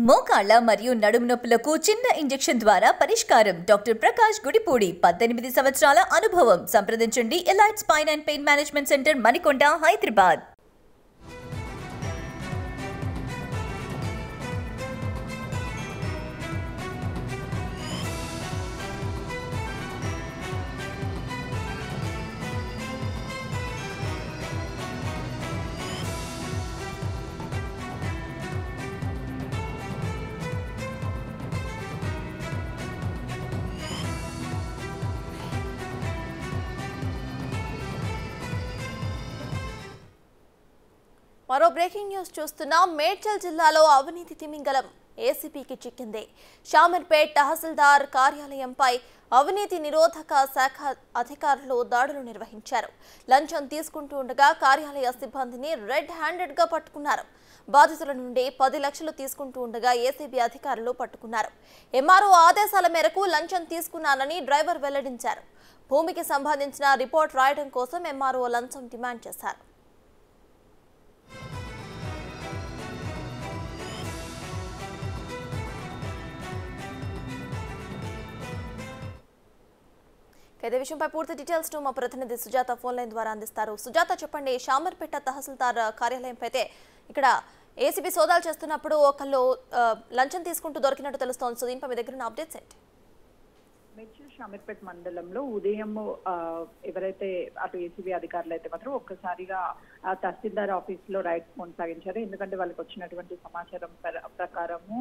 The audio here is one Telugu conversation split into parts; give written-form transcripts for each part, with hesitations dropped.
మోకాళ్ళ మరియు నడుము నొప్పులకు చిన్న ఇంజెక్షన్ ద్వారా పరిష్కారం. డాక్టర్ ప్రకాష్ గుడిపూడి 18 సంవత్సరాల అనుభవం. సంప్రదించండి elite spine and pain management centre Manikonda, Hyderabad. మరో బ్రేకింగ్ న్యూస్ చూస్తున్నాం. మేడ్చల్ జిల్లాలో అవినీతి తిమింగలం ఏసీపీకి చిక్కింది. షామీర్పేట్ తహసీల్దార్ కార్యాలయంపై అవినీతి నిరోధక శాఖ అధికారులు దాడులు నిర్వహించారు. లంచం తీసుకుంటూ ఉండగా కార్యాలయ సిబ్బందిని రెడ్ హ్యాండెడ్గా పట్టుకున్నారు. బాధితుల నుండి 10 లక్షలు తీసుకుంటూ ఉండగా ఏసీబీ అధికారులు పట్టుకున్నారు. ఎంఆర్ఓ ఆదేశాల మేరకు లంచం తీసుకున్నానని డ్రైవర్ వెల్లడించారు. భూమికి సంబంధించిన రిపోర్ట్ రాయడం కోసం ఎంఆర్ఓ లంచం డిమాండ్ చేశారు. ఇదే విషయంపై పూర్తి డీటెయిల్స్ మా ప్రతినిధి సుజాత ఫోన్ లైన్ ద్వారా అందిస్తారు. సుజాత, చెప్పండి. షామీర్పేట తహసీల్దార్ కార్యాలయంపై అయితే ఇక్కడ ఏసీబీ సోదాలు చేస్తున్నప్పుడు ఒకళ్ళు లంచం తీసుకుంటూ దొరికినట్టు తెలుస్తోంది. సో దీనిపై మీ దగ్గర ఉన్న అప్డేట్స్ ఏంటి? మేడ్చల్ షామీర్పేట్ మండలంలో ఉదయం ఎవరైతే అటు ఏసీబీ అధికారులు అయితే మాత్రం ఒక్కసారిగా తహసీల్దార్ ఆఫీస్ లో రైడ్స్ కొనసాగించారు. ఎందుకంటే వాళ్ళకి వచ్చినటువంటి సమాచారం ప్రకారము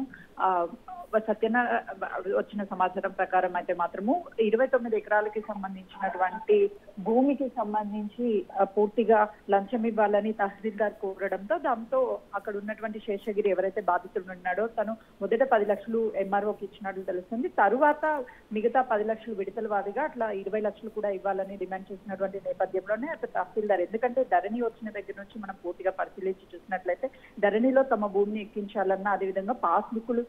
వచ్చిన సమాచారం ప్రకారం అయితే మాత్రము 29 ఎకరాలకి సంబంధించినటువంటి భూమికి సంబంధించి పూర్తిగా లంచం ఇవ్వాలని తహసీల్దార్ కోరడంతో దాంతో అక్కడ ఉన్నటువంటి శేషగిరి ఎవరైతే బాధితులు ఉన్నాడో తను మొదట 10 లక్షలు ఎంఆర్ఓకి ఇచ్చినట్లు తెలుస్తుంది. తరువాత మిగతా 10 లక్షలు విడతల వారీగా అట్లా 20 లక్షలు కూడా ఇవ్వాలని డిమాండ్ చేసినటువంటి నేపథ్యంలోనే అటు తహసీల్దార్, ఎందుకంటే ధరణి వచ్చిన దగ్గర నుంచి మనం పూర్తిగా పరిశీలించి చూసినట్లయితే ధరణిలో తమ భూమిని ఎక్కించాలన్నా, అదేవిధంగా పాస్ బుక్లు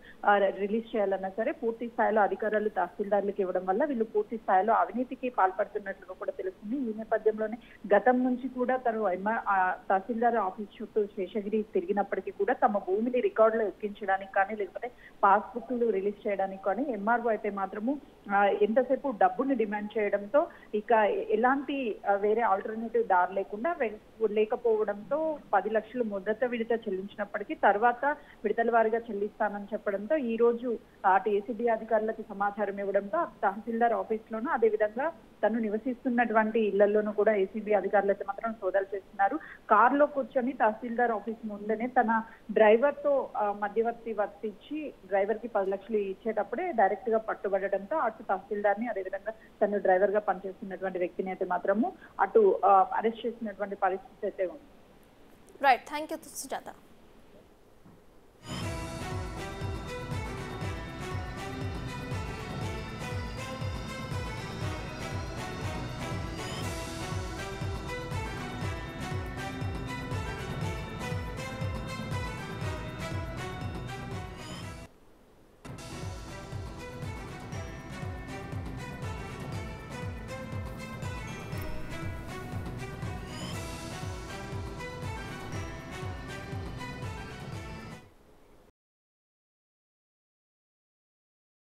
రిలీజ్ చేయాలన్నా సరే పూర్తి స్థాయిలో అధికారులు తహసీల్దార్లకు ఇవ్వడం వల్ల వీళ్ళు పూర్తి స్థాయిలో అవినీతికి పాల్పడుతున్నట్లుగా కూడా తెలుస్తుంది. ఈ నేపథ్యంలోనే గతం నుంచి కూడా తను తహసీల్దార్ ఆఫీస్ చుట్టూ శేషగిరి తిరిగినప్పటికీ కూడా తమ భూమిని రికార్డులో ఎక్కించడానికి కానీ లేకపోతే పాస్ బుక్లు రిలీజ్ చేయడానికి కానీ ఎంఆర్ఓ అయితే మాత్రము ఎంతసేపు డబ్బుని డిమాండ్ చేయడంతో ఇక ఎలాంటి వేరే ఆల్టర్నేటివ్ దారి లేకపోవడంతో 10 లక్షలు మొదట విడత చెల్లించినప్పటికీ తర్వాత విడతల వారీగా చెల్లిస్తానని చెప్పడంతో ఈ రోజు అటు ఏసీబీ అధికారులకు సమాచారం ఇవ్వడంతో తహసీల్దార్ ఆఫీస్ లోను అదేవిధంగా తను నివసిస్తున్నటువంటి ఇళ్లలోనూ కూడా ఏసీబీ అధికారులు అయితే మాత్రం సోదాలు చేస్తున్నారు. కారులో కూర్చొని తహసీల్దార్ ఆఫీస్ ముందనే తన డ్రైవర్ తో మధ్యవర్తి వర్తించి డ్రైవర్ కి 10 లక్షలు ఇచ్చేటప్పుడే డైరెక్ట్ గా పట్టుబడడంతో అటు తహసీల్దార్ ని అదేవిధంగా తను డ్రైవర్ గా పనిచేస్తున్నటువంటి వ్యక్తిని అయితే మాత్రము అటు అరెస్ట్ చేసినటువంటి పరిస్థితి అయితే ఉంది. Right, thank you Sujatha.